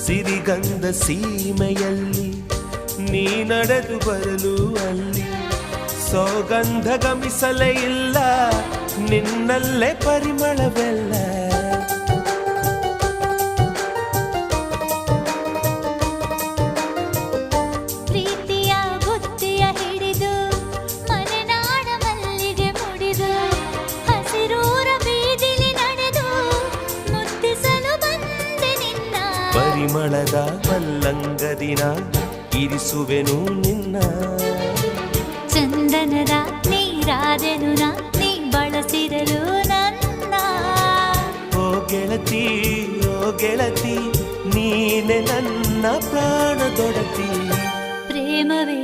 ಸಿರಿಗಂಧ ಸೀಮೆಯಲ್ಲಿ ನೀ ನಡೆದು ಬರಲು ಅಲ್ಲಿ ಸೌಗಂಧ ಗಮಿಸಲೇ ಇಲ್ಲ ನಿನ್ನಲ್ಲೇ ಪರಿಮಳವೆಲ್ಲ ಪ್ರೀತಿಯ ಬುತ್ತಿಯ ಹಿಡಿದು ಮಲೆನಾಡ ಮಲ್ಲಿಗೆ ಮುಡಿದು ಹಸಿರೂರ ಬೀದಿಲಿ ನಡೆದು ಮುತ್ತಿಸಲು ಬಂದೆ ನಿನ್ನ ಪರಿಮಳದ ಮಲ್ಲಂಗದಿನ ಇರಿಸುವೆನು ನಿನ್ನ ಚಂದನದ ನೀರಾದೆನು ನೀ ಬಳಸಿರಲು ನನ್ನ ಓ ಗೆಳತಿ ನೀನೆ ನನ್ನ ಪ್ರಾಣದೊಡತಿ ಪ್ರೇಮವೇ